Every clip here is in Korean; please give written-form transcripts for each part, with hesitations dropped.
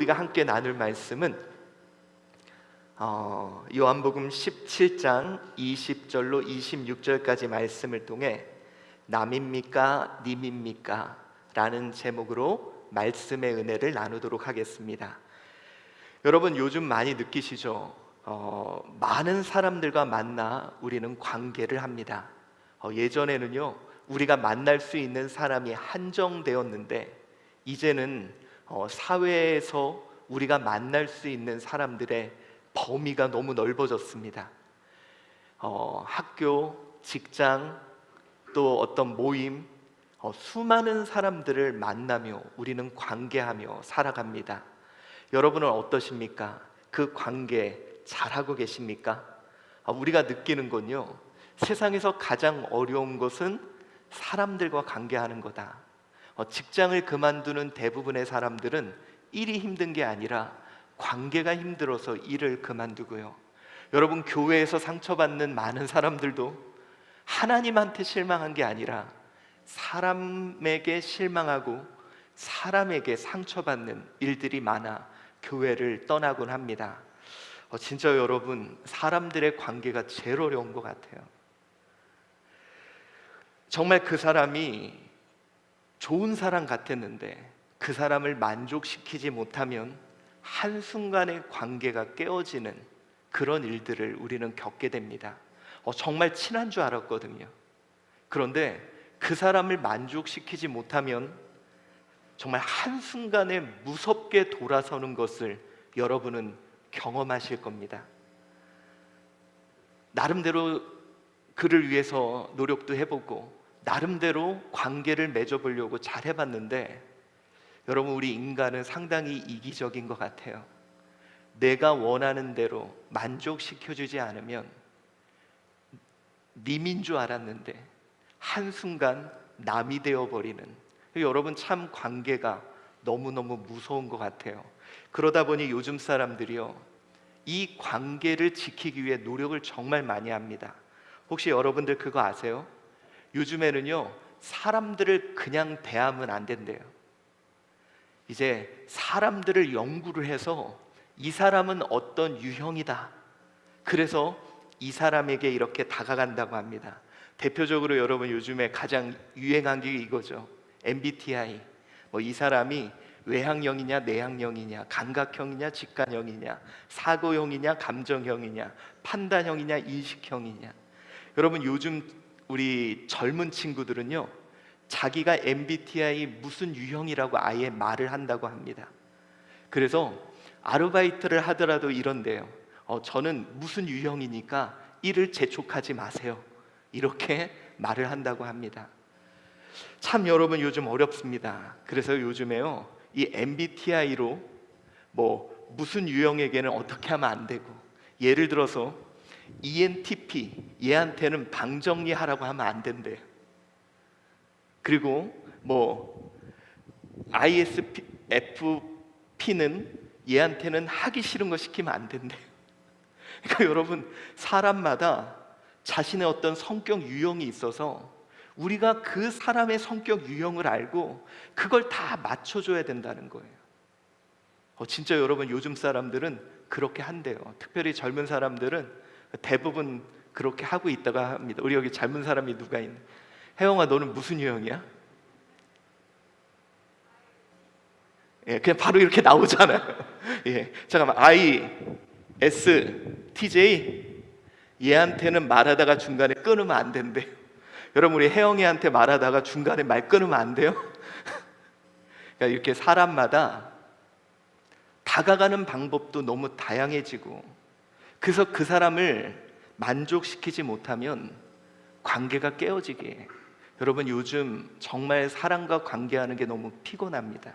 우리가 함께 나눌 말씀은 요한복음 17장 20절로 26절까지 말씀을 통해 남입니까? 님입니까? 라는 제목으로 말씀의 은혜를 나누도록 하겠습니다. 여러분, 요즘 많이 느끼시죠? 많은 사람들과 만나 우리는 관계를 합니다. 예전에는요, 우리가 만날 수 있는 사람이 한정되었는데 이제는 사회에서 우리가 만날 수 있는 사람들의 범위가 너무 넓어졌습니다. 학교, 직장, 또 어떤 모임, 수많은 사람들을 만나며 우리는 관계하며 살아갑니다. 여러분은 어떠십니까? 그 관계 잘하고 계십니까? 우리가 느끼는 건요, 세상에서 가장 어려운 것은 사람들과 관계하는 거다. 직장을 그만두는 대부분의 사람들은 일이 힘든 게 아니라 관계가 힘들어서 일을 그만두고요. 여러분, 교회에서 상처받는 많은 사람들도 하나님한테 실망한 게 아니라 사람에게 실망하고 사람에게 상처받는 일들이 많아 교회를 떠나곤 합니다. 진짜 여러분, 사람들의 관계가 제일 어려운 것 같아요. 정말 그 사람이 좋은 사람 같았는데 그 사람을 만족시키지 못하면 한순간에 관계가 깨어지는 그런 일들을 우리는 겪게 됩니다. 정말 친한 줄 알았거든요. 그런데 그 사람을 만족시키지 못하면 정말 한순간에 무섭게 돌아서는 것을 여러분은 경험하실 겁니다. 나름대로 그를 위해서 노력도 해보고 나름대로 관계를 맺어보려고 잘 해봤는데, 여러분, 우리 인간은 상당히 이기적인 것 같아요. 내가 원하는 대로 만족시켜주지 않으면 님인 줄 알았는데 한순간 남이 되어버리는, 여러분, 참 관계가 너무너무 무서운 것 같아요. 그러다 보니 요즘 사람들이요, 이 관계를 지키기 위해 노력을 정말 많이 합니다. 혹시 여러분들 그거 아세요? 요즘에는요, 사람들을 그냥 대하면 안 된대요. 이제 사람들을 연구를 해서 이 사람은 어떤 유형이다, 그래서 이 사람에게 이렇게 다가간다고 합니다. 대표적으로 여러분, 요즘에 가장 유행한 게 이거죠. MBTI. 이 사람이 외향형이냐 내향형이냐, 감각형이냐 직관형이냐, 사고형이냐 감정형이냐, 판단형이냐 인식형이냐. 여러분, 요즘 우리 젊은 친구들은요, 자기가 MBTI 무슨 유형이라고 아예 말을 한다고 합니다. 그래서 아르바이트를 하더라도 이런데요, 저는 무슨 유형이니까 일을 재촉하지 마세요, 이렇게 말을 한다고 합니다. 참 여러분, 요즘 어렵습니다. 그래서 요즘에요, 이 MBTI로 무슨 유형에게는 어떻게 하면 안 되고, 예를 들어서 ENTP, 얘한테는 방 정리하라고 하면 안 된대요. 그리고 ISFP는 얘한테는 하기 싫은 거 시키면 안 된대요. 그러니까 여러분, 사람마다 자신의 어떤 성격 유형이 있어서 우리가 그 사람의 성격 유형을 알고 그걸 다 맞춰줘야 된다는 거예요. 진짜 여러분, 요즘 사람들은 그렇게 한대요. 특별히 젊은 사람들은 대부분 그렇게 하고 있다고 합니다. 우리 여기 젊은 사람이 누가 있나? 혜영아, 너는 무슨 유형이야? 그냥 바로 이렇게 나오잖아요. 잠깐만, ISTJ. 얘한테는 말하다가 중간에 끊으면 안 된대요. 여러분, 우리 혜영이한테 말하다가 중간에 말 끊으면 안 돼요? 그러니까 이렇게 사람마다 다가가는 방법도 너무 다양해지고, 그래서 그 사람을 만족시키지 못하면 관계가 깨어지게 해요. 여러분, 요즘 정말 사람과 관계하는 게 너무 피곤합니다.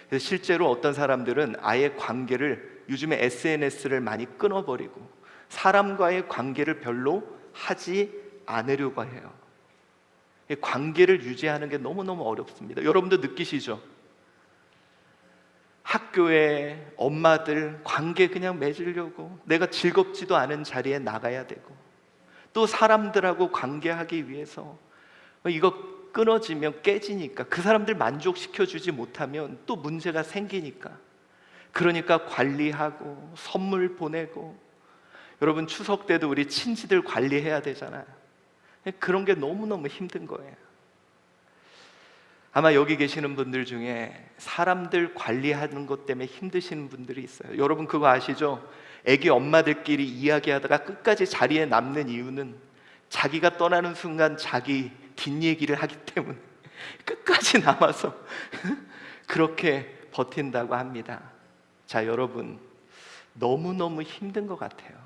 그래서 실제로 어떤 사람들은 아예 관계를, 요즘에 SNS를 많이 끊어버리고 사람과의 관계를 별로 하지 않으려고 해요. 관계를 유지하는 게 너무너무 어렵습니다. 여러분도 느끼시죠? 학교에 엄마들 관계 그냥 맺으려고 내가 즐겁지도 않은 자리에 나가야 되고, 또 사람들하고 관계하기 위해서 이거 끊어지면 깨지니까, 그 사람들 만족시켜주지 못하면 또 문제가 생기니까 그러니까 관리하고 선물 보내고, 여러분 추석 때도 우리 친지들 관리해야 되잖아요. 그런 게 너무너무 힘든 거예요. 아마 여기 계시는 분들 중에 사람들 관리하는 것 때문에 힘드시는 분들이 있어요. 여러분 그거 아시죠? 애기 엄마들끼리 이야기하다가 끝까지 자리에 남는 이유는 자기가 떠나는 순간 자기 뒷얘기를 하기 때문에 끝까지 남아서 그렇게 버틴다고 합니다. 자, 여러분 너무너무 힘든 것 같아요.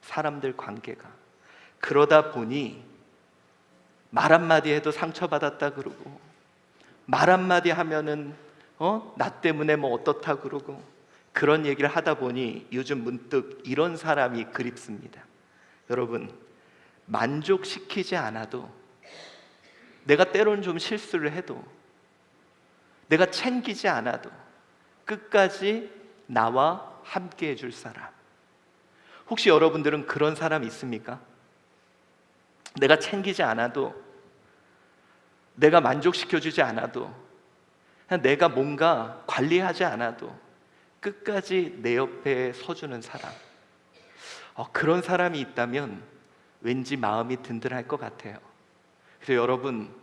사람들 관계가. 그러다 보니 말 한마디 해도 상처받았다 그러고, 말 한마디 하면은 나 때문에 뭐 어떻다 그러고, 그런 얘기를 하다 보니 요즘 문득 이런 사람이 그립습니다. 여러분, 만족시키지 않아도, 내가 때로는 좀 실수를 해도, 내가 챙기지 않아도 끝까지 나와 함께 해줄 사람. 혹시 여러분들은 그런 사람 있습니까? 내가 챙기지 않아도, 내가 만족시켜주지 않아도, 그냥 내가 뭔가 관리하지 않아도 끝까지 내 옆에 서주는 사람. 그런 사람이 있다면 왠지 마음이 든든할 것 같아요. 그래서 여러분,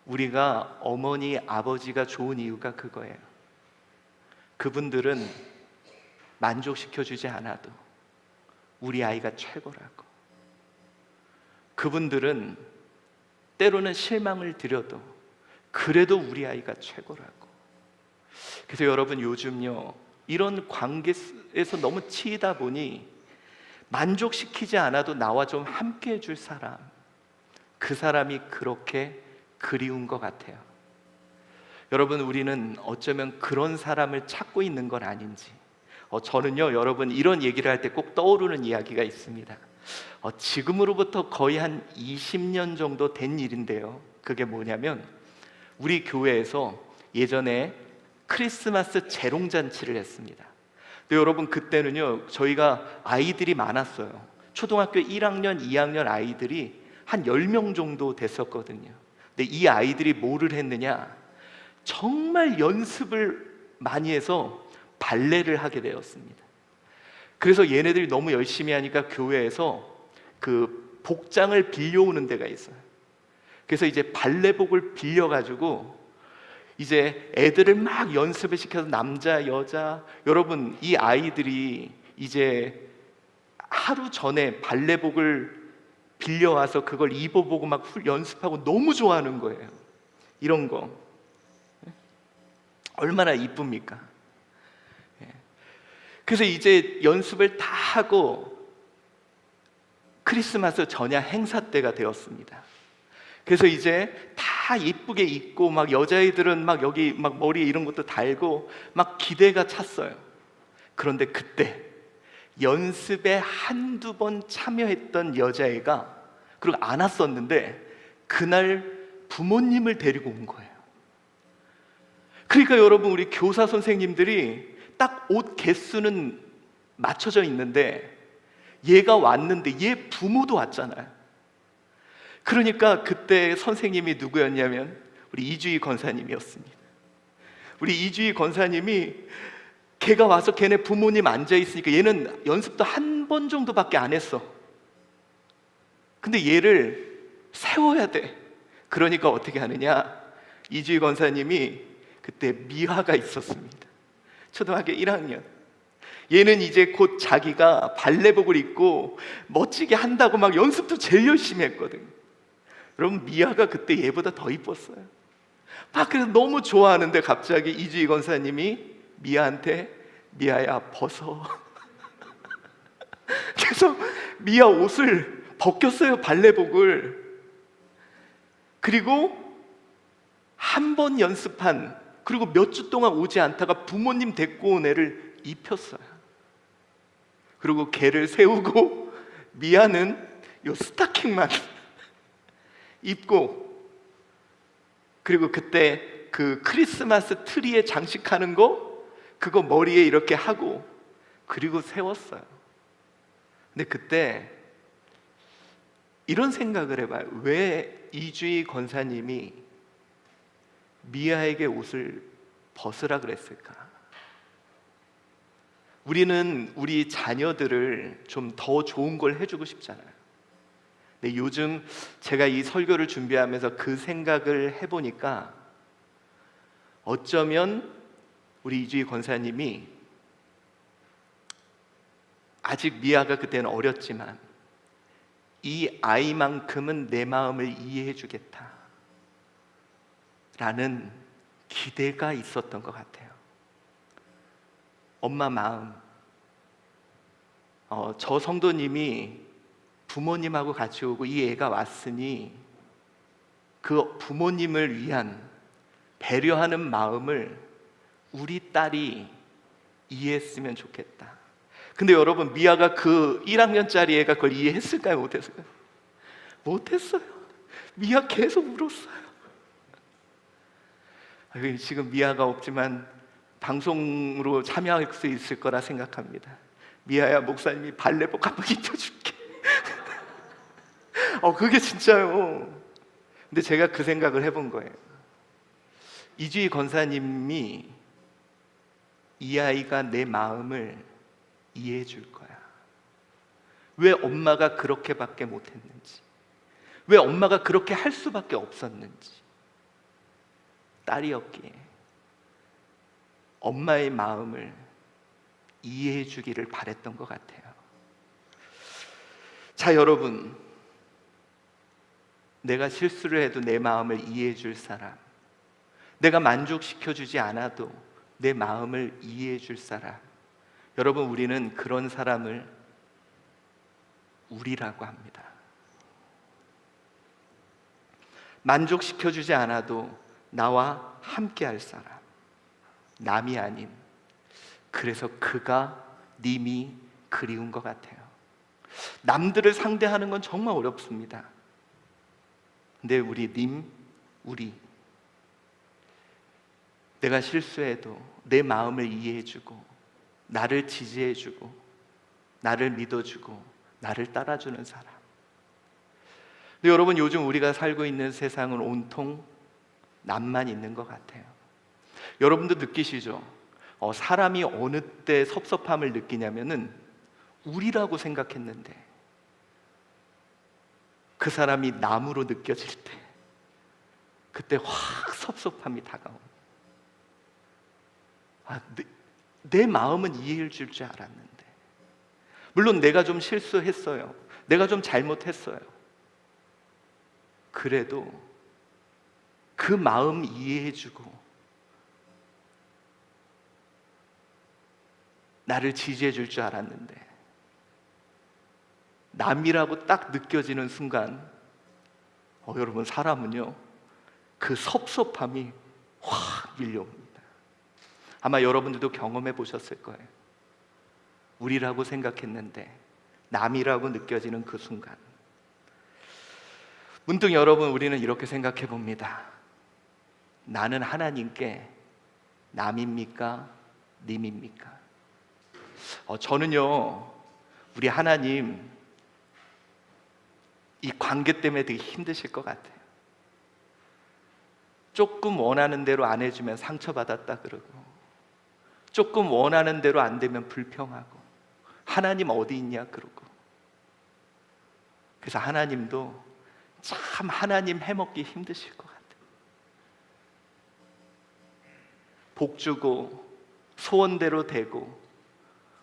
우리가 어머니, 아버지가 좋은 이유가 그거예요. 그분들은 만족시켜주지 않아도 우리 아이가 최고라고. 그분들은 때로는 실망을 드려도 그래도 우리 아이가 최고라고. 그래서 여러분, 요즘요 이런 관계에서 너무 치이다 보니 만족시키지 않아도 나와 좀 함께 해줄 사람, 그 사람이 그렇게 그리운 것 같아요. 여러분, 우리는 어쩌면 그런 사람을 찾고 있는 건 아닌지. 저는요 여러분, 이런 얘기를 할 때 꼭 떠오르는 이야기가 있습니다. 지금으로부터 거의 한 20년 정도 된 일인데요, 그게 뭐냐면 우리 교회에서 예전에 크리스마스 재롱잔치를 했습니다. 근데 여러분, 그때는요 저희가 아이들이 많았어요. 초등학교 1학년, 2학년 아이들이 한 10명 정도 됐었거든요. 근데 이 아이들이 뭐를 했느냐, 정말 연습을 많이 해서 발레를 하게 되었습니다. 그래서 얘네들이 너무 열심히 하니까 교회에서 그 복장을 빌려오는 데가 있어요. 그래서 이제 발레복을 빌려가지고 이제 애들을 막 연습을 시켜서, 남자, 여자, 여러분 이 아이들이 이제 하루 전에 발레복을 빌려와서 그걸 입어보고 막 연습하고 너무 좋아하는 거예요. 이런 거 얼마나 이쁩니까? 그래서 이제 연습을 다 하고 크리스마스 전야 행사 때가 되었습니다. 그래서 이제 다 이쁘게 입고, 막 여자애들은 막 여기 막 머리에 이런 것도 달고 막 기대가 찼어요. 그런데 그때 연습에 한두 번 참여했던 여자애가, 그리고 안 왔었는데 그날 부모님을 데리고 온 거예요. 그러니까 여러분, 우리 교사 선생님들이 딱 옷 개수는 맞춰져 있는데 얘가 왔는데 얘 부모도 왔잖아요. 그러니까 그때 선생님이 누구였냐면 우리 이주희 권사님이었습니다. 우리 이주희 권사님이 걔가 와서 걔네 부모님 앉아 있으니까 얘는 연습도 한 번 정도밖에 안 했어. 근데 얘를 세워야 돼. 그러니까 어떻게 하느냐, 이주희 권사님이 그때 미화가 있었습니다. 초등학교 1학년. 얘는 이제 곧 자기가 발레복을 입고 멋지게 한다고 막 연습도 제일 열심히 했거든. 여러분, 미아가 그때 얘보다 더 이뻤어요. 막 그래서 너무 좋아하는데 갑자기 이주희 권사님이 미아한테, 미아야 벗어. 그래서 미아 옷을 벗겼어요, 발레복을. 그리고 한 번 연습한, 그리고 몇 주 동안 오지 않다가 부모님 데리고 온 애를 입혔어요. 그리고 걔를 세우고 미아는 요 스타킹만 입고, 그리고 그때 그 크리스마스 트리에 장식하는 거, 그거 머리에 이렇게 하고, 그리고 세웠어요. 근데 그때 이런 생각을 해봐요. 왜 이주희 권사님이 미아에게 옷을 벗으라 그랬을까? 우리는 우리 자녀들을 좀 더 좋은 걸 해주고 싶잖아요. 근데 요즘 제가 이 설교를 준비하면서 그 생각을 해보니까 어쩌면 우리 이주희 권사님이 아직 미아가 그때는 어렸지만 이 아이만큼은 내 마음을 이해해 주겠다 라는 기대가 있었던 것 같아요. 엄마 마음, 저 성도님이 부모님하고 같이 오고 이 애가 왔으니 그 부모님을 위한 배려하는 마음을 우리 딸이 이해했으면 좋겠다. 근데 여러분, 미아가 그 1학년짜리 애가 그걸 이해했을까요? 못했을까요? 못했어요. 미아 계속 울었어요. 지금 미아가 없지만 방송으로 참여할 수 있을 거라 생각합니다. 미아야, 목사님이 발레복 한번 입혀줄게. 그게 진짜요. 근데 제가 그 생각을 해본 거예요. 이주희 권사님이 이 아이가 내 마음을 이해해 줄 거야. 왜 엄마가 그렇게밖에 못했는지, 왜 엄마가 그렇게 할 수밖에 없었는지, 딸이었기에 엄마의 마음을 이해해 주기를 바랬던 것 같아요. 자, 여러분, 내가 실수를 해도 내 마음을 이해해 줄 사람, 내가 만족시켜 주지 않아도 내 마음을 이해해 줄 사람, 여러분, 우리는 그런 사람을 우리라고 합니다. 만족시켜 주지 않아도 나와 함께 할 사람, 남이 아닌, 그래서 그가 님이 그리운 것 같아요. 남들을 상대하는 건 정말 어렵습니다. 근데 우리 님, 우리, 내가 실수해도 내 마음을 이해해주고 나를 지지해주고 나를 믿어주고 나를 따라주는 사람. 근데 여러분, 요즘 우리가 살고 있는 세상은 온통 남만 있는 것 같아요. 여러분도 느끼시죠? 사람이 어느 때 섭섭함을 느끼냐면은 우리라고 생각했는데 그 사람이 남으로 느껴질 때 그때 확 섭섭함이 다가옵니다. 내 마음은 이해해 줄 줄 알았는데, 물론 내가 좀 실수했어요. 내가 좀 잘못했어요. 그래도 그 마음 이해해 주고 나를 지지해 줄 줄 알았는데 남이라고 딱 느껴지는 순간 여러분, 사람은요 그 섭섭함이 확 밀려옵니다. 아마 여러분들도 경험해 보셨을 거예요. 우리라고 생각했는데 남이라고 느껴지는 그 순간, 문득 여러분, 우리는 이렇게 생각해 봅니다. 나는 하나님께 남입니까? 님입니까? 저는요, 우리 하나님 이 관계 때문에 되게 힘드실 것 같아요. 조금 원하는 대로 안 해주면 상처받았다 그러고, 조금 원하는 대로 안 되면 불평하고, 하나님 어디 있냐 그러고. 그래서 하나님도 참 하나님 해먹기 힘드실 것 같아요. 복 주고 소원대로 되고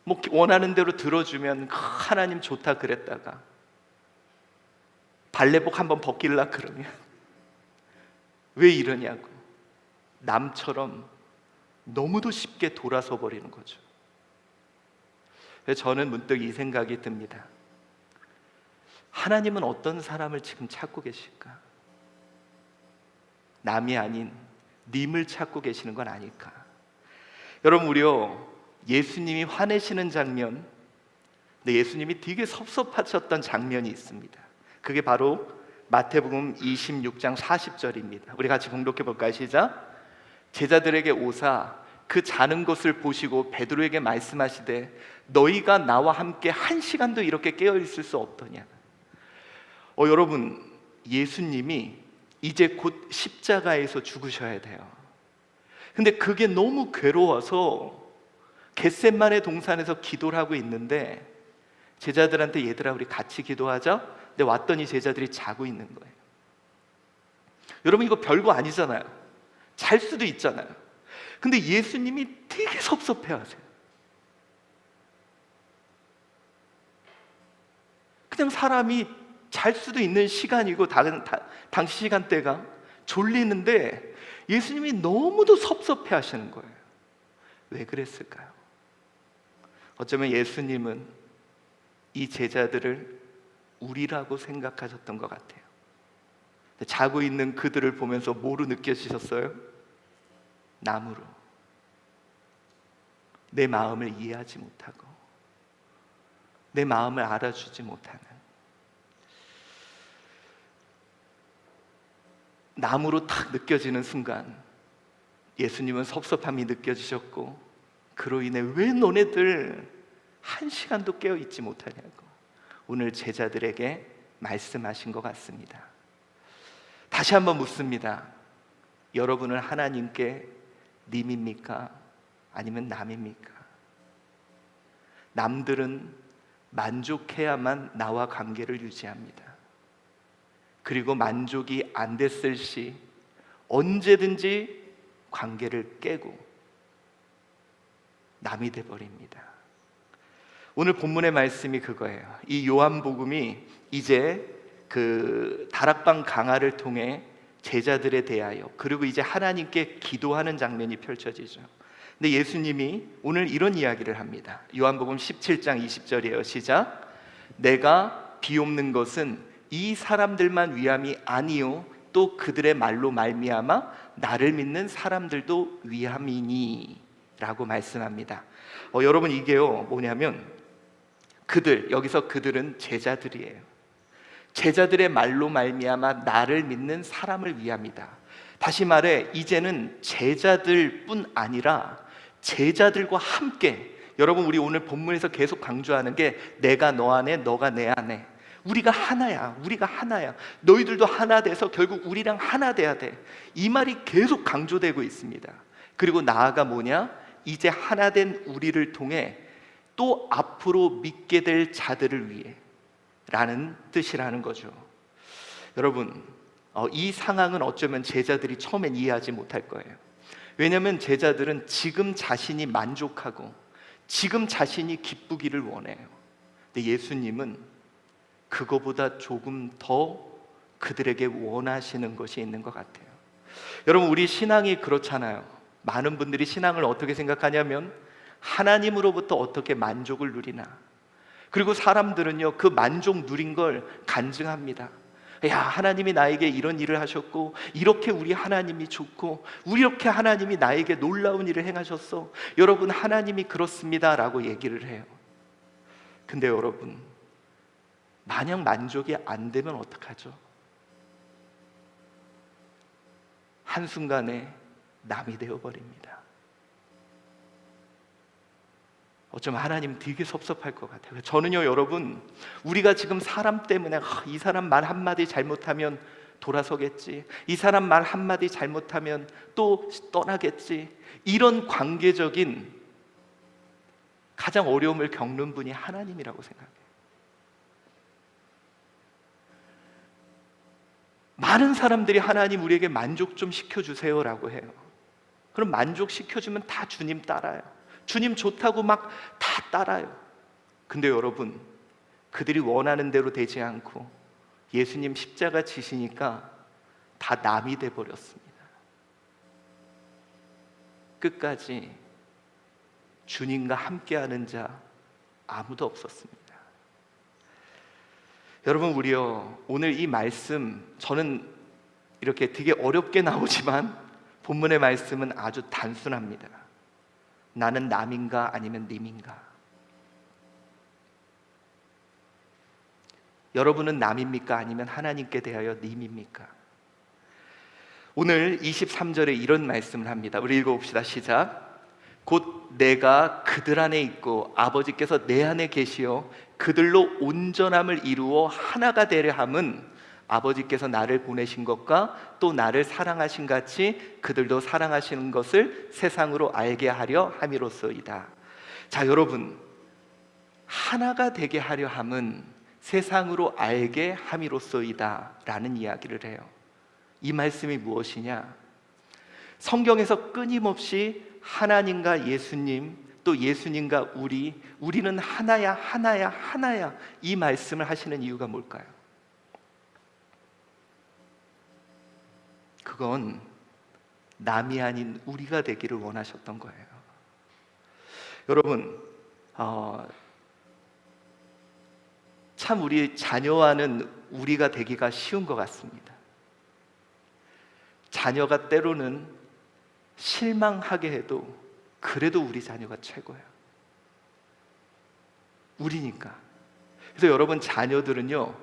뭐 원하는 대로 들어주면 하나님 좋다 그랬다가 발레복 한번 벗길라 그러면 왜 이러냐고 남처럼 너무도 쉽게 돌아서 버리는 거죠. 그래서 저는 문득 이 생각이 듭니다. 하나님은 어떤 사람을 지금 찾고 계실까? 남이 아닌 님을 찾고 계시는 건 아닐까? 여러분, 우리요 예수님이 화내시는 장면, 근데 예수님이 되게 섭섭하셨던 장면이 있습니다. 그게 바로 마태복음 26장 40절입니다. 우리 같이 봉독해 볼까요? 시작. 제자들에게 오사 그 자는 것을 보시고 베드로에게 말씀하시되 너희가 나와 함께 1시간도 이렇게 깨어 있을 수 없더냐. 여러분, 예수님이 이제 곧 십자가에서 죽으셔야 돼요. 근데 그게 너무 괴로워서 겟셋만의 동산에서 기도를 하고 있는데 제자들한테 얘들아 우리 같이 기도하자. 근데 왔더니 제자들이 자고 있는 거예요. 여러분 이거 별거 아니잖아요. 잘 수도 있잖아요. 근데 예수님이 되게 섭섭해하세요. 그냥 사람이 잘 수도 있는 시간이고 당시 시간대가 졸리는데 예수님이 너무도 섭섭해하시는 거예요. 왜 그랬을까요? 어쩌면 예수님은 이 제자들을 우리라고 생각하셨던 것 같아요. 자고 있는 그들을 보면서 뭐로 느껴지셨어요? 남으로. 내 마음을 이해하지 못하고 내 마음을 알아주지 못하는 남으로 탁 느껴지는 순간 예수님은 섭섭함이 느껴지셨고 그로 인해 왜 너네들 한 시간도 깨어있지 못하냐고 오늘 제자들에게 말씀하신 것 같습니다. 다시 한번 묻습니다. 여러분은 하나님께 님입니까? 아니면 남입니까? 남들은 만족해야만 나와 관계를 유지합니다. 그리고 만족이 안 됐을 시 언제든지 관계를 깨고 남이 돼버립니다. 오늘 본문의 말씀이 그거예요. 이 요한복음이 이제 그 다락방 강화를 통해 제자들에 대하여 그리고 이제 하나님께 기도하는 장면이 펼쳐지죠. 근데 예수님이 오늘 이런 이야기를 합니다. 요한복음 17장 20절이에요. 시작. 내가 비옵는 것은 이 사람들만 위함이 아니요 또 그들의 말로 말미암아 나를 믿는 사람들도 위함이니 라고 말씀합니다. 여러분 이게요 뭐냐면 여기서 그들은 제자들이에요. 제자들의 말로 말미암아 나를 믿는 사람을 위함이다. 다시 말해 이제는 제자들뿐 아니라 제자들과 함께 여러분 우리 오늘 본문에서 계속 강조하는 게 내가 너 안에 너가 내 안에 우리가 하나야. 우리가 하나야. 너희들도 하나 돼서 결국 우리랑 하나 돼야 돼. 이 말이 계속 강조되고 있습니다. 그리고 나아가 뭐냐? 이제 하나 된 우리를 통해 또 앞으로 믿게 될 자들을 위해 라는 뜻이라는 거죠. 여러분 이 상황은 어쩌면 제자들이 처음엔 이해하지 못할 거예요. 왜냐하면 제자들은 지금 자신이 만족하고 지금 자신이 기쁘기를 원해요. 근데 예수님은 그거보다 조금 더 그들에게 원하시는 것이 있는 것 같아요. 여러분 우리 신앙이 그렇잖아요. 많은 분들이 신앙을 어떻게 생각하냐면 하나님으로부터 어떻게 만족을 누리나. 그리고 사람들은요 그 만족 누린 걸 간증합니다. 야 하나님이 나에게 이런 일을 하셨고 이렇게 우리 하나님이 좋고 이렇게 하나님이 나에게 놀라운 일을 행하셨어. 여러분 하나님이 그렇습니다 라고 얘기를 해요. 근데 여러분 만약 만족이 안 되면 어떡하죠? 한순간에 남이 되어버립니다. 어쩌면 하나님 되게 섭섭할 것 같아요. 저는요 여러분 우리가 지금 사람 때문에 이 사람 말 한마디 잘못하면 돌아서겠지, 이 사람 말 한마디 잘못하면 또 떠나겠지, 이런 관계적인 가장 어려움을 겪는 분이 하나님이라고 생각해요. 많은 사람들이 하나님 우리에게 만족 좀 시켜주세요 라고 해요. 그럼 만족시켜주면 다 주님 따라요. 주님 좋다고 막 다 따라요. 근데 여러분 그들이 원하는 대로 되지 않고 예수님 십자가 지시니까 다 남이 돼버렸습니다. 끝까지 주님과 함께하는 자 아무도 없었습니다. 여러분 우리요 오늘 이 말씀 저는 이렇게 되게 어렵게 나오지만 본문의 말씀은 아주 단순합니다. 나는 남인가 아니면 님인가? 여러분은 남입니까 아니면 하나님께 대하여 님입니까? 오늘 23절에 이런 말씀을 합니다. 우리 읽어봅시다. 시작. 곧 내가 그들 안에 있고 아버지께서 내 안에 계시어 그들로 온전함을 이루어 하나가 되려 함은 아버지께서 나를 보내신 것과 또 나를 사랑하신 같이 그들도 사랑하시는 것을 세상으로 알게 하려 함이로소이다. 자, 여러분, 하나가 되게 하려 함은 세상으로 알게 함이로써이다 라는 이야기를 해요. 이 말씀이 무엇이냐? 성경에서 끊임없이 하나님과 예수님, 또 예수님과 우리는 하나야, 하나야, 하나야, 이 말씀을 하시는 이유가 뭘까요? 그건 남이 아닌 우리가 되기를 원하셨던 거예요. 여러분, 참 우리 자녀와는 우리가 되기가 쉬운 것 같습니다. 자녀가 때로는 실망하게 해도 그래도 우리 자녀가 최고예요. 우리니까. 그래서 여러분, 자녀들은요,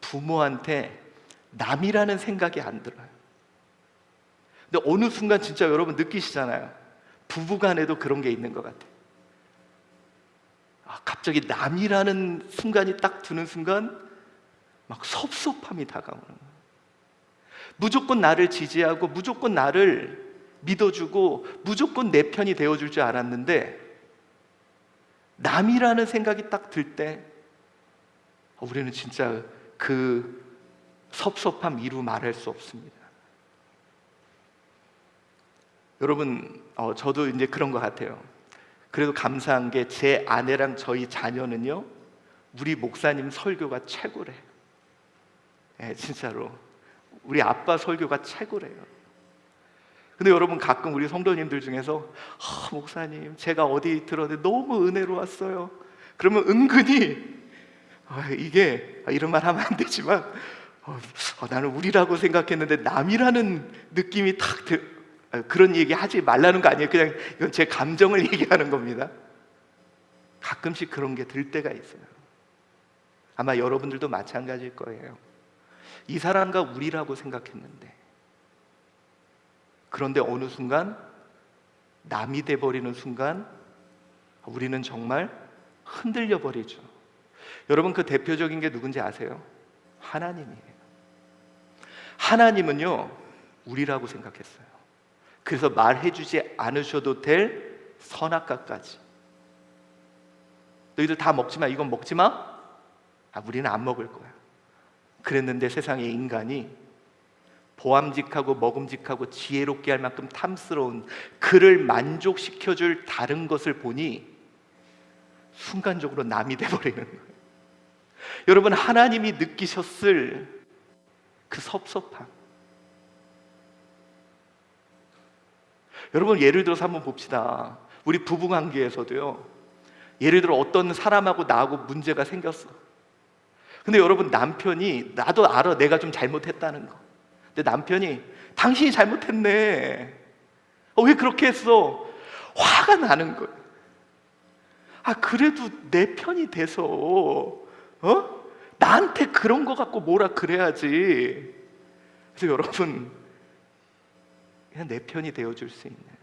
부모한테 남이라는 생각이 안 들어요. 근데 어느 순간 진짜 여러분 느끼시잖아요. 부부간에도 그런 게 있는 것 같아요. 갑자기 남이라는 순간이 딱 드는 순간 막 섭섭함이 다가오는 거예요. 무조건 나를 지지하고 무조건 나를 믿어주고 무조건 내 편이 되어줄 줄 알았는데 남이라는 생각이 딱 들 때 우리는 진짜 그 섭섭함 이루 말할 수 없습니다. 여러분, 저도 이제 그런 것 같아요. 그래도 감사한 게 제 아내랑 저희 자녀는요, 우리 목사님 설교가 최고래요. 진짜로 우리 아빠 설교가 최고래요. 근데 여러분, 가끔 우리 성도님들 중에서 목사님, 제가 어디 들었는데 너무 은혜로웠어요. 그러면 은근히 이게 이런 말 하면 안 되지만 나는 우리라고 생각했는데 남이라는 느낌이 탁 그런 얘기 하지 말라는 거 아니에요. 그냥 이건 제 감정을 얘기하는 겁니다. 가끔씩 그런 게 들 때가 있어요. 아마 여러분들도 마찬가지일 거예요. 이 사람과 우리라고 생각했는데 그런데 어느 순간 남이 돼버리는 순간 우리는 정말 흔들려 버리죠. 여러분, 그 대표적인 게 누군지 아세요? 하나님이에요. 하나님은요, 우리라고 생각했어요. 그래서 말해주지 않으셔도 될 선악과까지. 너희들 다 먹지 마. 이건 먹지 마. 우리는 안 먹을 거야. 그랬는데 세상의 인간이 보암직하고 먹음직하고 지혜롭게 할 만큼 탐스러운 그를 만족시켜줄 다른 것을 보니 순간적으로 남이 돼버리는 거예요. 여러분, 하나님이 느끼셨을 그 섭섭함. 여러분, 예를 들어서 한번 봅시다. 우리 부부관계에서도요, 예를 들어 어떤 사람하고 나하고 문제가 생겼어. 근데 여러분, 남편이, 나도 알아, 내가 좀 잘못했다는 거. 근데 남편이 당신이 잘못했네. 왜 그렇게 했어? 화가 나는 거예요. 그래도 내 편이 돼서 나한테 그런 거 갖고 뭐라 그래야지. 그래서 여러분, 그냥 내 편이 되어줄 수 있나요?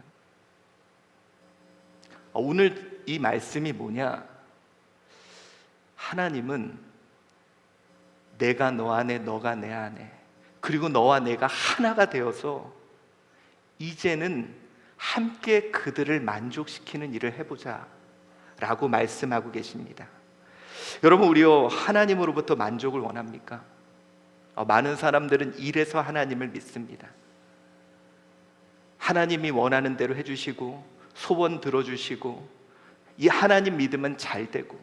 오늘 이 말씀이 뭐냐? 하나님은 내가 너 안에, 너가 내 안에, 그리고 너와 내가 하나가 되어서 이제는 함께 그들을 만족시키는 일을 해보자 라고 말씀하고 계십니다. 여러분, 우리요, 하나님으로부터 만족을 원합니까? 많은 사람들은 일에서 하나님을 믿습니다. 하나님이 원하는 대로 해주시고 소원 들어주시고 이 하나님 믿으면 잘 되고,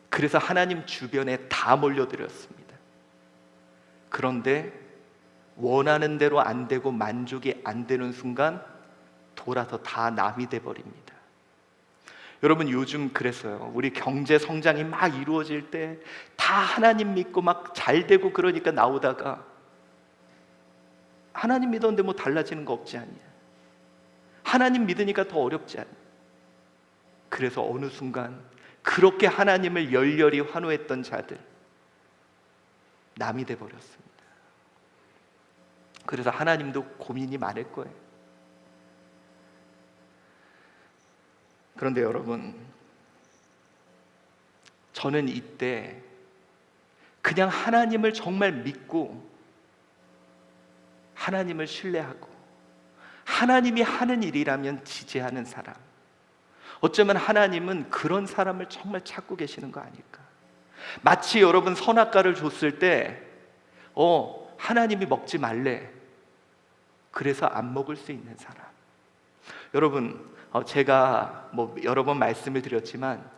그래서 하나님 주변에 다 몰려들었습니다. 그런데 원하는 대로 안 되고 만족이 안 되는 순간 돌아서 다 남이 돼버립니다. 여러분, 요즘 그랬어요. 우리 경제 성장이 막 이루어질 때 다 하나님 믿고 막 잘 되고 그러니까 나오다가 하나님 믿었는데 뭐 달라지는 거 없지 않냐, 하나님 믿으니까 더 어렵지 않냐. 그래서 어느 순간 그렇게 하나님을 열렬히 환호했던 자들 남이 돼버렸습니다. 그래서 하나님도 고민이 많을 거예요. 그런데 여러분, 저는 이때 그냥 하나님을 정말 믿고 하나님을 신뢰하고 하나님이 하는 일이라면 지지하는 사람, 어쩌면 하나님은 그런 사람을 정말 찾고 계시는 거 아닐까? 마치 여러분 선악과를 줬을 때 하나님이 먹지 말래, 그래서 안 먹을 수 있는 사람. 여러분, 제가 여러 번 말씀을 드렸지만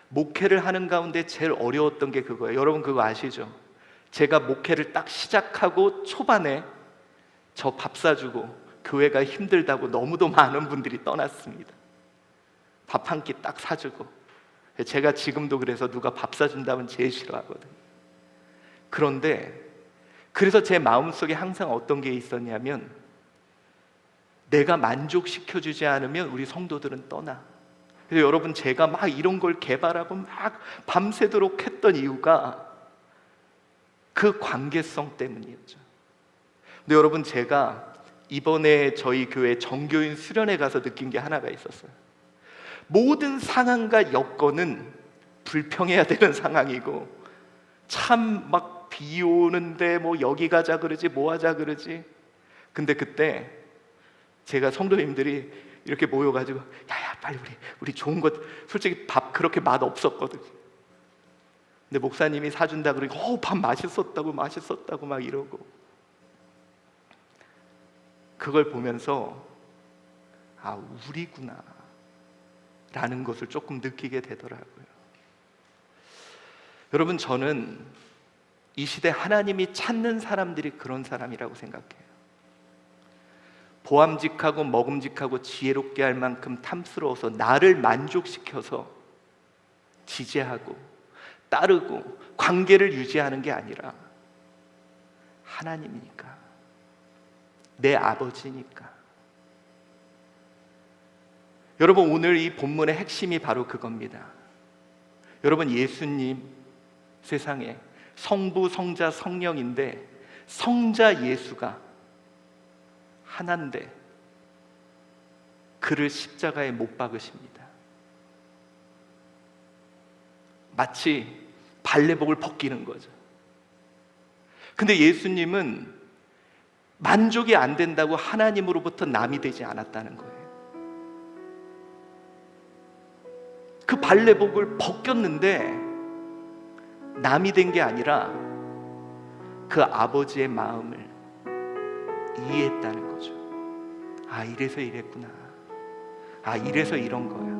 목회를 하는 가운데 제일 어려웠던 게 그거예요. 여러분 그거 아시죠? 제가 목회를 딱 시작하고 초반에 저 밥 사주고 교회가 힘들다고 너무도 많은 분들이 떠났습니다. 밥 한 끼 딱 사주고. 제가 지금도 그래서 누가 밥 사준다면 제일 싫어하거든요. 그런데 그래서 제 마음속에 항상 어떤 게 있었냐면, 내가 만족시켜주지 않으면 우리 성도들은 떠나. 그래서 여러분, 제가 막 이런 걸 개발하고 막 밤새도록 했던 이유가 그 관계성 때문이었죠. 근데 여러분, 제가 이번에 저희 교회 정교인 수련회 가서 느낀 게 하나가 있었어요. 모든 상황과 여건은 불평해야 되는 상황이고, 참 막 비 오는데 여기 가자 그러지 뭐 하자 그러지. 근데 그때 제가 성도님들이 이렇게 모여가지고 야야 빨리 우리 좋은 것, 솔직히 밥 그렇게 맛 없었거든. 근데 목사님이 사준다 그러니까 밥 맛있었다고 막 이러고. 그걸 보면서 우리구나 라는 것을 조금 느끼게 되더라고요. 여러분, 저는 이 시대 하나님이 찾는 사람들이 그런 사람이라고 생각해요. 보암직하고 먹음직하고 지혜롭게 할 만큼 탐스러워서 나를 만족시켜서 지지하고 따르고 관계를 유지하는 게 아니라 하나님이니까, 내 아버지니까. 여러분, 오늘 이 본문의 핵심이 바로 그겁니다. 여러분, 예수님 세상에 성부, 성자, 성령인데 성자 예수가 하나인데 그를 십자가에 못 박으십니다. 마치 발레복을 벗기는 거죠. 근데 예수님은 만족이 안 된다고 하나님으로부터 남이 되지 않았다는 거예요. 그 발레복을 벗겼는데 남이 된 게 아니라 그 아버지의 마음을 이해했다는 거죠. 이래서 이랬구나. 이래서 이런 거야.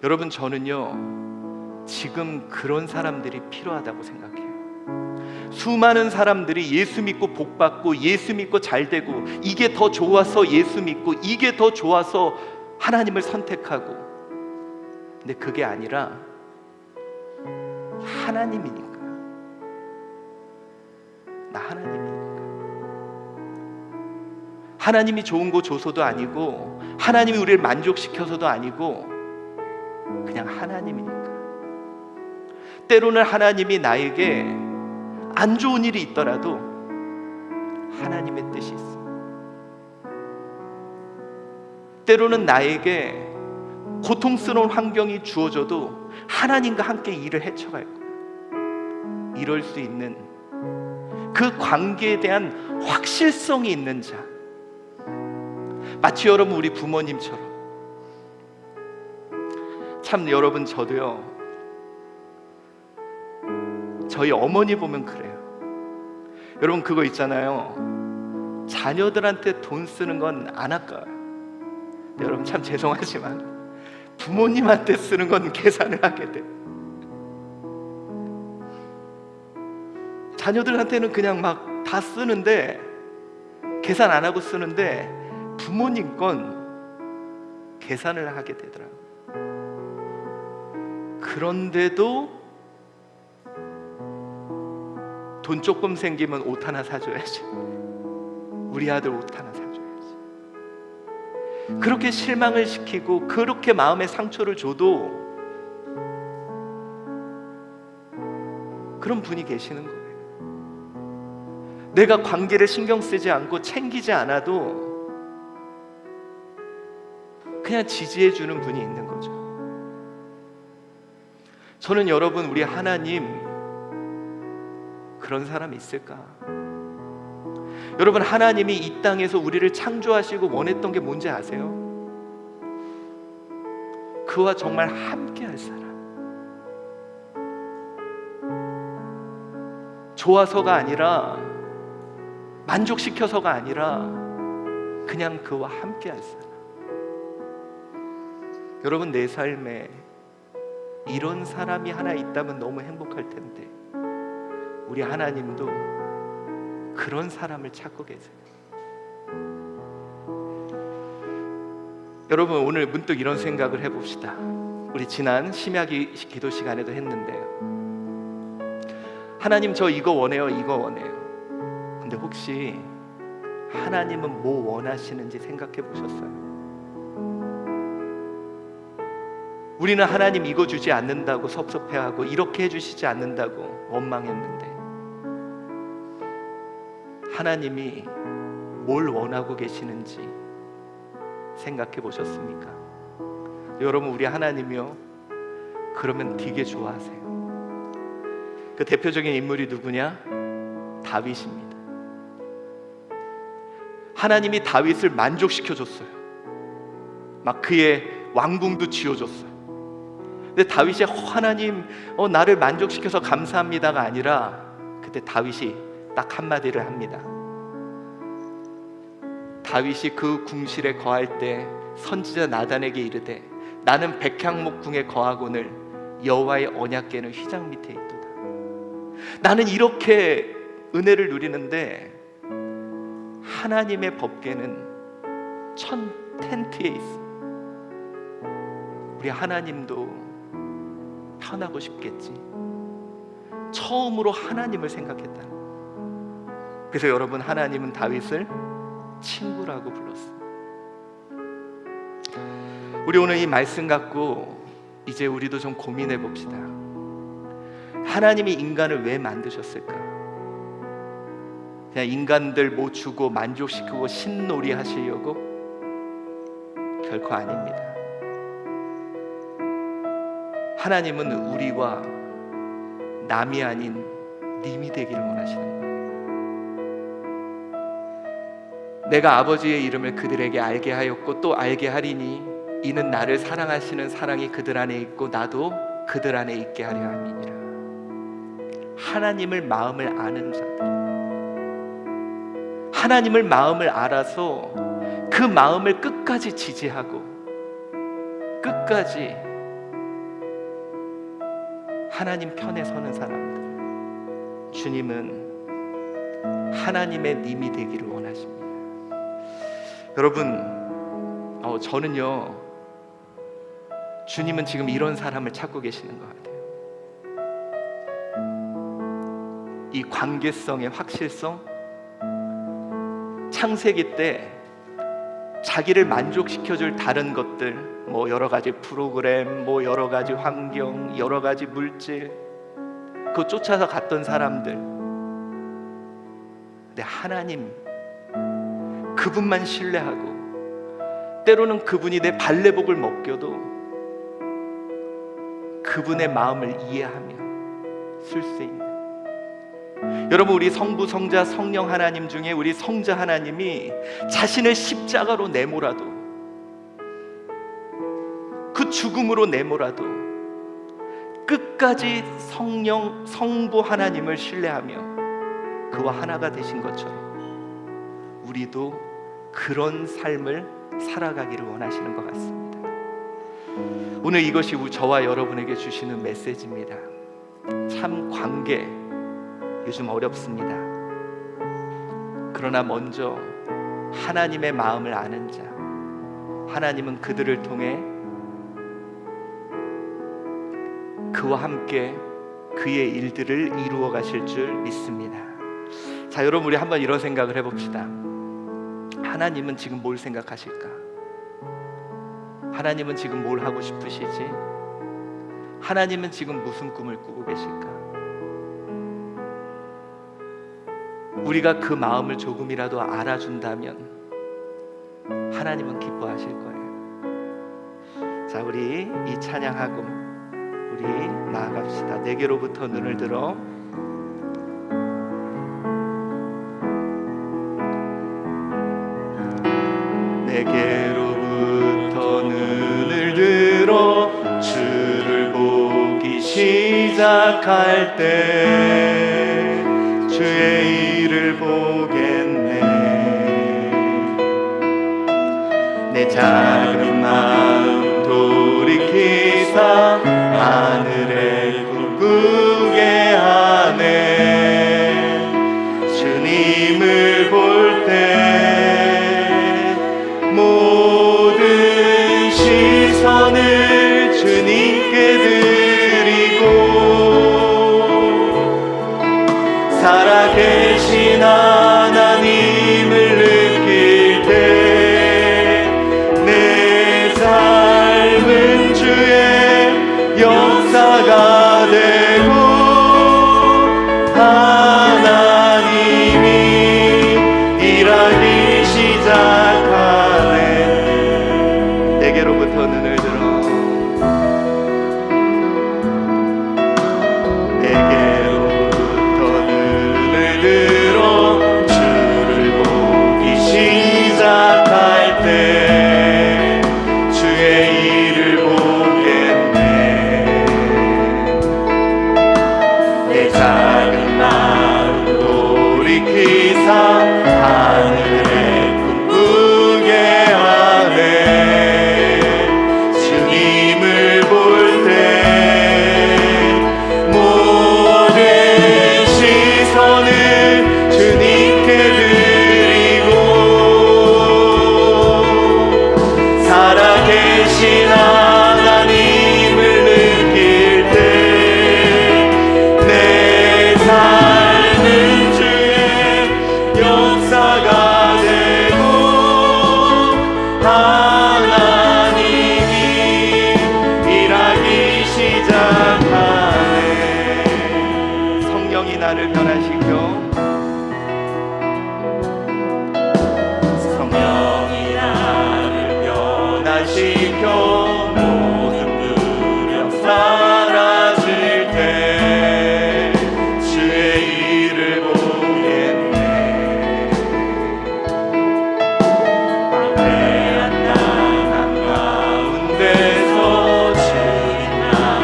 여러분, 저는요 지금 그런 사람들이 필요하다고 생각해요. 수많은 사람들이 예수 믿고 복 받고 예수 믿고 잘 되고, 이게 더 좋아서 예수 믿고 이게 더 좋아서 하나님을 선택하고. 근데 그게 아니라 하나님이니까. 나 하나님이니까. 하나님이 좋은 거 줘서도 아니고, 하나님이 우리를 만족시켜서도 아니고, 그냥 하나님이니까. 때로는 하나님이 나에게 안 좋은 일이 있더라도 하나님의 뜻이 있어. 때로는 나에게 고통스러운 환경이 주어져도 하나님과 함께 일을 헤쳐갈 거야. 이럴 수 있는 그 관계에 대한 확실성이 있는 자, 마치 여러분 우리 부모님처럼. 참 여러분, 저도요 저희 어머니 보면 그래요. 여러분 그거 있잖아요, 자녀들한테 돈 쓰는 건 안 아까워요. 여러분 참 죄송하지만 부모님한테 쓰는 건 계산을 하게 돼. 자녀들한테는 그냥 막 다 쓰는데, 계산 안 하고 쓰는데, 부모님 건 계산을 하게 되더라고요. 그런데도 돈 조금 생기면 옷 하나 사줘야지. 우리 아들 옷 하나 사줘야지. 그렇게 실망을 시키고 그렇게 마음에 상처를 줘도 그런 분이 계시는 거예요. 내가 관계를 신경 쓰지 않고 챙기지 않아도 그냥 지지해 주는 분이 있는 거죠. 저는 여러분, 우리 하나님 그런 사람이 있을까? 여러분, 하나님이 이 땅에서 우리를 창조하시고 원했던 게 뭔지 아세요? 그와 정말 함께할 사람, 좋아서가 아니라, 만족시켜서가 아니라 그냥 그와 함께할 사람. 여러분, 내 삶에 이런 사람이 하나 있다면 너무 행복할 텐데 우리 하나님도 그런 사람을 찾고 계세요. 여러분, 오늘 문득 이런 생각을 해봅시다. 우리 지난 심야기 기도 시간에도 했는데요, 하나님 저 이거 원해요, 이거 원해요. 근데 혹시 하나님은 뭐 원하시는지 생각해 보셨어요? 우리는 하나님 이거 주지 않는다고 섭섭해하고 이렇게 해주시지 않는다고 원망했는데 하나님이 뭘 원하고 계시는지 생각해 보셨습니까? 여러분, 우리 하나님이요, 그러면 되게 좋아하세요. 그 대표적인 인물이 누구냐? 다윗입니다. 하나님이 다윗을 만족시켜줬어요. 막 그의 왕궁도 지어줬어요. 근데 다윗이 하나님 나를 만족시켜서 감사합니다가 아니라 그때 다윗이 딱 한마디를 합니다. 다윗이 그 궁실에 거할 때 선지자 나단에게 이르되 나는 백향목궁에 거하거늘 여호와의 언약궤는 휘장 밑에 있도다. 나는 이렇게 은혜를 누리는데 하나님의 법궤는 천 텐트에 있어. 우리 하나님도 편하고 싶겠지. 처음으로 하나님을 생각했다. 그래서 여러분, 하나님은 다윗을 친구라고 불렀어요. 우리 오늘 이 말씀 갖고 이제 우리도 좀 고민해 봅시다. 하나님이 인간을 왜 만드셨을까? 그냥 인간들 뭐 주고 만족시키고 신놀이 하시려고? 결코 아닙니다. 하나님은 우리와 남이 아닌 님이 되기를 원하시는 거예요. 내가 아버지의 이름을 그들에게 알게 하였고 또 알게 하리니 이는 나를 사랑하시는 사랑이 그들 안에 있고 나도 그들 안에 있게 하려 함이니라. 하나님을 마음을 아는 자들, 하나님을 마음을 알아서 그 마음을 끝까지 지지하고 끝까지 하나님 편에 서는 사람들, 주님은 하나님의 님이 되기를 원하십니다. 여러분, 저는요, 주님은 지금 이런 사람을 찾고 계시는 것 같아요. 이 관계성의 확실성, 창세기 때 자기를 만족시켜줄 다른 것들, 뭐 여러 가지 프로그램, 뭐 여러 가지 환경, 여러 가지 물질, 그거 쫓아서 갔던 사람들. 근데 하나님, 그분만 신뢰하고 때로는 그분이 내 발레복을 먹겨도 그분의 마음을 이해하며 쓸 수 있는, 여러분, 우리 성부, 성자, 성령 하나님 중에 우리 성자 하나님이 자신을 십자가로 내몰아도, 그 죽음으로 내몰아도 끝까지 성령, 성부 하나님을 신뢰하며 그와 하나가 되신 것처럼 우리도 그런 삶을 살아가기를 원하시는 것 같습니다. 오늘 이것이 저와 여러분에게 주시는 메시지입니다. 참 관계 요즘 어렵습니다. 그러나 먼저 하나님의 마음을 아는 자, 하나님은 그들을 통해 그와 함께 그의 일들을 이루어 가실 줄 믿습니다. 자, 여러분, 우리 한번 이런 생각을 해봅시다. 하나님은 지금 뭘 생각하실까? 하나님은 지금 뭘 하고 싶으시지? 하나님은 지금 무슨 꿈을 꾸고 계실까? 우리가 그 마음을 조금이라도 알아준다면 하나님은 기뻐하실 거예요. 자, 우리 이 찬양하고 우리 나아갑시다. 내게로부터 눈을 들어 내게로부터 눈을 들어 시작할 때 주의 일을 보겠네. 내 작은 마음 돌이키사 하늘에 꿈꾸게 하네. 주님을 볼 때 모든 시선을 주님께 드리고 살아계신 하나님을 느낄 때 내 삶은 주의 역사가 되고 하나님이 일하기 시작하네. 내게로부터 눈을 들어 내게로부터 눈을 들어 주를 보기 시작할 때 주의 일을 보겠네. 내 작은 마음 돌이키사 하늘에 꿈꾸게 하네. 주님을 볼 때 모든 시선을 주님께 드리고 살아계신 하나님을 느낄 때 내 삶은 주의 역사가 되고 하나님이 일하기 시작하네. 성령이 나를 변화시켜 성령이 나를 변화시켜 모든 두려움 사라질 때 주의 일을 보겠네. 방대한 땅 가운데서 주님 나를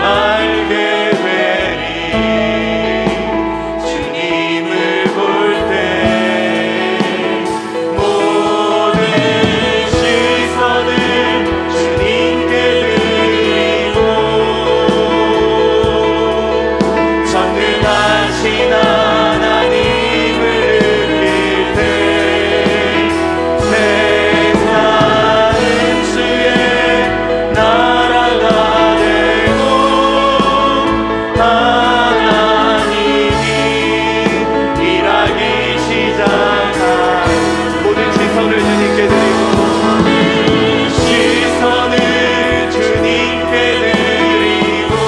알게 되리. 주님을 볼 때 모든 시선을 주님께 드리고 전능하신 하나님을 느낄 때 세상은 주의 나라가 되고 하나님이 일하기 시작한 모든 시선을 주님께 드리고 시선을 주님께 드리고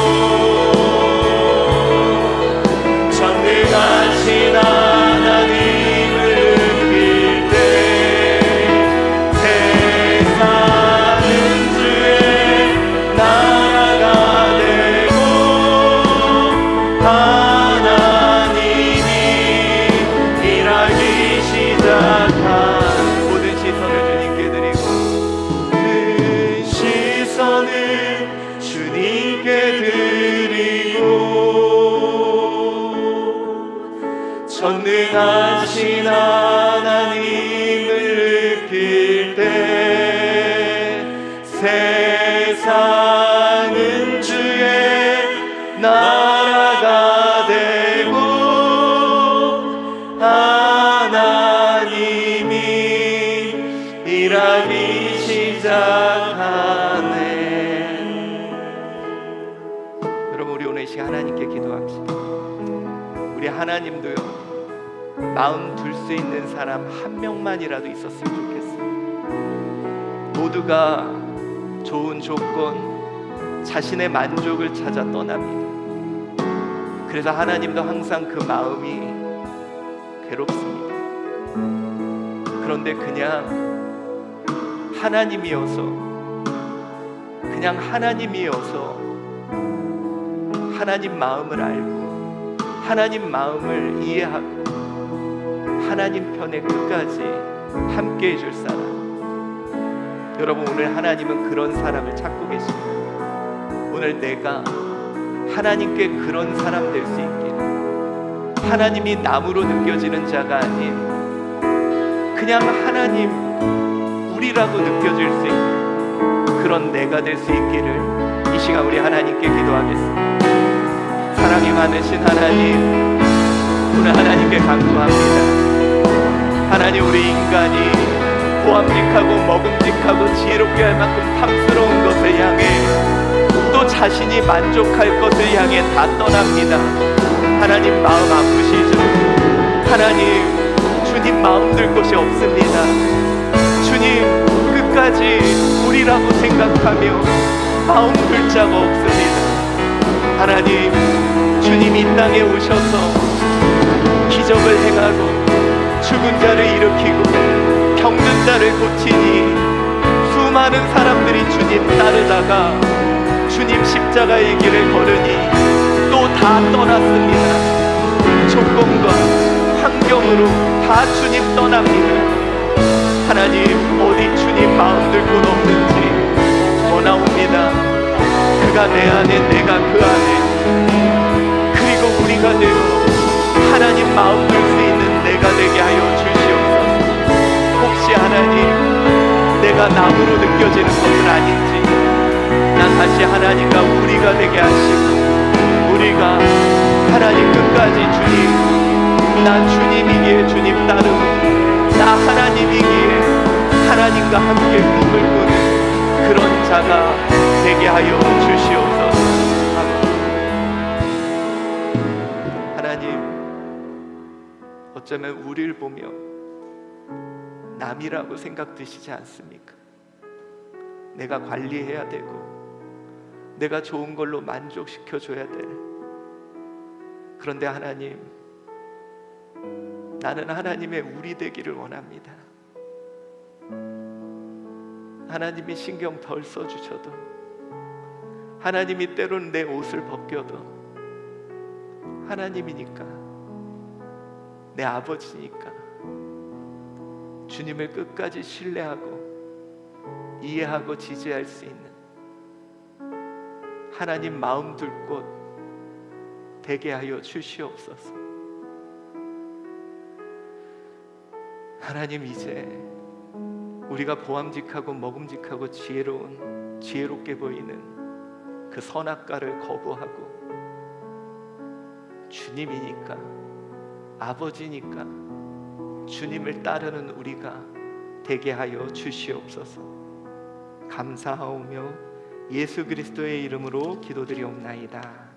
전능하신 하나님을 느낄 때 세상은 주의 나라가 되고 하나님이 일하기 시작한 모든 시선을 주님께 드리고 그 시선을 주님께 드리고 전능하신 하나님을 느낄 때 세상은 주의 나라가 되고 하나님이 일하기 시작하네. 여러분, 우리 오늘 이 시간 하나님께 기도합시다. 우리 하나님도요, 마음 둘 수 있는 사람 한 명만이라도 있었으면 좋겠어요. 모두가 좋은 조건, 자신의 만족을 찾아 떠납니다. 그래서 하나님도 항상 그 마음이 괴롭습니다. 그런데 그냥 하나님이어서 하나님 마음을 알고 하나님 마음을 이해하고 하나님 편에 끝까지 함께 해줄 사람. 여러분, 오늘 하나님은 그런 사람을 찾고 계십니다. 오늘 내가 하나님께 그런 사람 될 수 있기를, 하나님이 남으로 느껴지는 자가 아닌 그냥 하나님 우리라고 느껴질 수 있는 그런 내가 될 수 있기를 이 시간 우리 하나님께 기도하겠습니다. 사랑이 많으신 하나님, 오늘 하나님께 간구합니다. 하나님, 우리 인간이 보암직하고 먹음직하고 지혜롭게 할 만큼 탐스러운 것을 향해, 또 자신이 만족할 것을 향해 다 떠납니다. 하나님, 마음 아프시죠? 하나님, 주님 마음 들 곳이 없습니다. 주님, 끝까지 우리라고 생각하며 마음 둘 자가 없습니다. 하나님, 주님 이 땅에 오셔서 기적을 행하고 죽은 자를 일으키고 병든 자를 고치니 수많은 사람들이 주님 따르다가 주님 십자가의 길을 걸으니 또 다 떠났습니다. 조건과 환경으로 다 주님 떠납니다. 하나님, 어디 주님 마음 들 곳 없는지 원하옵니다. 그가 내 안에, 내가 그 안에, 그리고 우리가 되어 하나님 마음 들 수 있는 내가 되게 하여 주시옵소서. 혹시 하나님, 내가 남으로 느껴지는 것은 아닌지, 난 다시 하나님과 우리가 되게 하시고, 우리가 하나님 끝까지 주님, 나 주님이기에 주님 따르고, 나 하나님이기에 하나님과 함께 꿈을 꾸는 그런 자가 되게 하여 주시옵소서. 하나님, 어쩌면 우리를 보며 남이라고 생각되시지 않습니까? 내가 관리해야 되고 내가 좋은 걸로 만족시켜줘야 돼. 그런데 하나님, 나는 하나님의 우리 되기를 원합니다. 하나님이 신경 덜 써주셔도, 하나님이 때로는 내 옷을 벗겨도 하나님이니까, 내 아버지니까 주님을 끝까지 신뢰하고 이해하고 지지할 수 있는 하나님 마음 둘 곳 되게 하여 주시옵소서. 하나님, 이제 우리가 보암직하고 먹음직하고 지혜롭게 보이는 그 선악과를 거부하고 주님이니까, 아버지니까 주님을 따르는 우리가 되게 하여 주시옵소서. 감사하오며 예수 그리스도의 이름으로 기도드리옵나이다.